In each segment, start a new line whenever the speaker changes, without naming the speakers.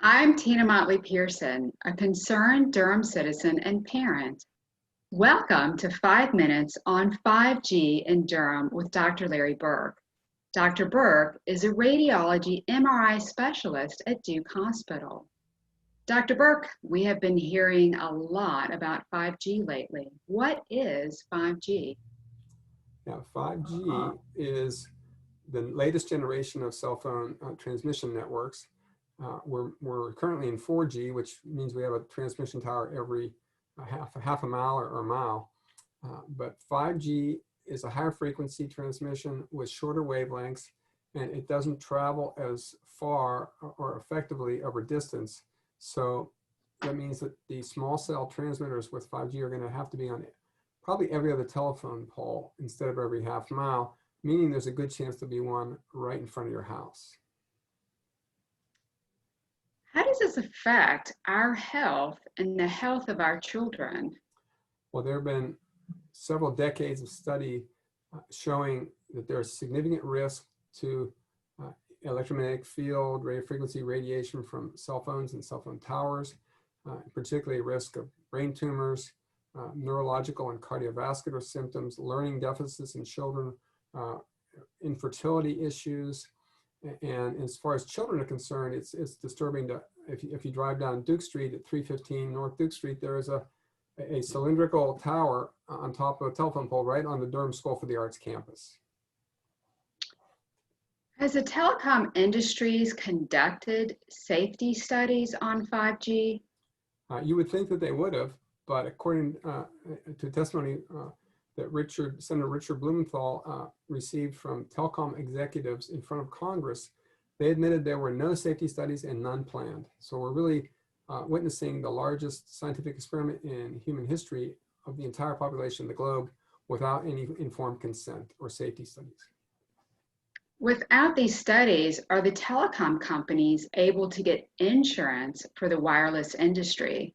I'm Tina Motley-Pearson, a concerned Durham citizen and parent. Welcome to 5 Minutes on 5G in Durham with Dr. Larry Burk. Dr. Burk is a radiology MRI specialist at Duke Hospital. Dr. Burk, we have been hearing a lot about 5G lately. What is 5G?
Now, 5G is the latest generation of cell phone transmission networks. We're currently in 4G, which means we have a transmission tower every half a mile or a mile. But 5G is a higher frequency transmission with shorter wavelengths, and it doesn't travel as far or effectively over distance. So that means that the small cell transmitters with 5G are going to have to be on probably every other telephone pole instead of every half mile, meaning there's a good chance to be one right in front of your house.
How does this affect our health and the health of our children?
Well, there have been several decades of study showing that there's significant risk to electromagnetic field, radio frequency radiation from cell phones and cell phone towers, particularly risk of brain tumors, neurological and cardiovascular symptoms, learning deficits in children, infertility issues. And as far as children are concerned, it's disturbing to, if you drive down Duke Street at 315 North Duke Street, there is a cylindrical tower on top of a telephone pole right on the Durham School for the Arts campus.
Has the telecom industries conducted safety studies on 5G?
You would think that they would have, but according to testimony that Senator Richard Blumenthal received from telecom executives in front of Congress, they admitted there were no safety studies and none planned. So we're really witnessing the largest scientific experiment in human history of the entire population of the globe without any informed consent or safety studies.
Without these studies, are the telecom companies able to get insurance for the wireless industry?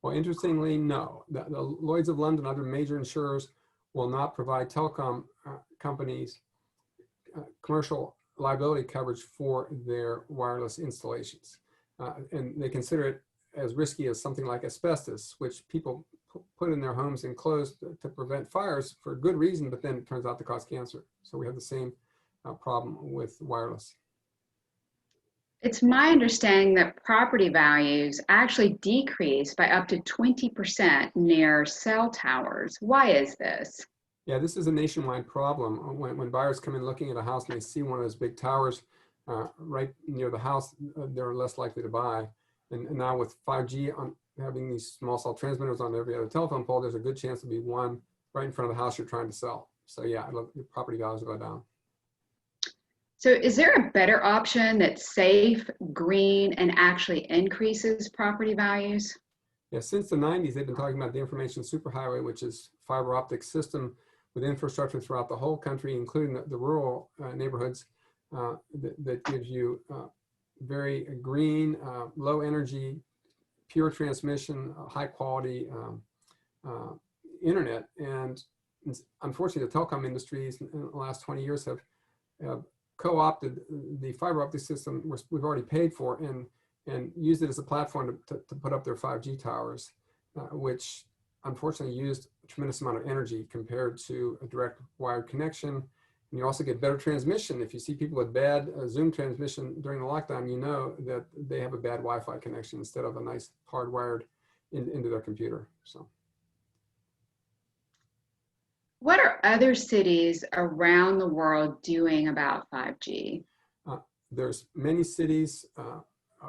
Well, interestingly, no. The Lloyd's of London, other major insurers, will not provide telecom companies commercial liability coverage for their wireless installations. And they consider it as risky as something like asbestos, which people put in their homes enclosed to prevent fires for good reason, but then it turns out to cause cancer. So we have the same problem with wireless.
It's my understanding that property values actually decrease by up to 20% near cell towers. Why is this?
Yeah, this is a nationwide problem. When buyers come in looking at a house and they see one of those big towers right near the house, they're less likely to buy. And now with 5G having these small cell transmitters on every other telephone pole, there's a good chance to be one right in front of the house you're trying to sell. So yeah, the property values will go down.
So is there a better option that's safe, green, and actually increases property values?
Yeah, since the 90s, they've been talking about the information superhighway, which is fiber optic system with infrastructure throughout the whole country, including the rural neighborhoods that gives you very green, low energy, pure transmission, high quality internet. And unfortunately, the telecom industries in the last 20 years have co-opted the fiber optic system we've already paid for and used it as a platform to put up their 5G towers, which unfortunately used a tremendous amount of energy compared to a direct wired connection. And you also get better transmission. If you see people with bad Zoom transmission during the lockdown, you know that they have a bad Wi-Fi connection instead of a nice hardwired into their computer. So.
What are other cities around the world doing about 5G?
There's many cities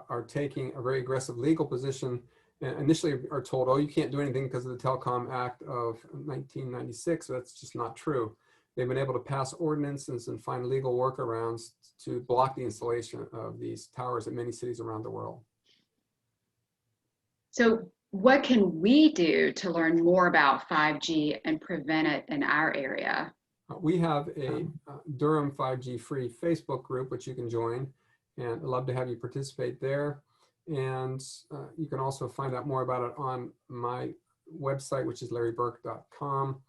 are taking a very aggressive legal position and initially are told, oh, you can't do anything because of the Telecom Act of 1996. That's just not true. They've been able to pass ordinances and find legal workarounds to block the installation of these towers in many cities around the world.
So what can we do to learn more about 5G and prevent it in our area?
We have a Durham 5G free Facebook group, which you can join, and I'd love to have you participate there. And you can also find out more about it on my website, which is larryburk.com.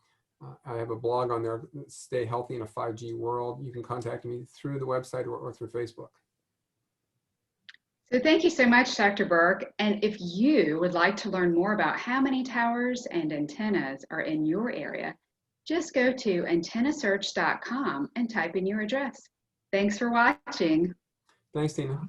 I have a blog on there, Stay Healthy in a 5G World. You can contact me through the website or through Facebook.
So thank you so much, Dr. Burke. And if you would like to learn more about how many towers and antennas are in your area, just go to antennasearch.com and type in your address. Thanks for watching.
Thanks, Tina.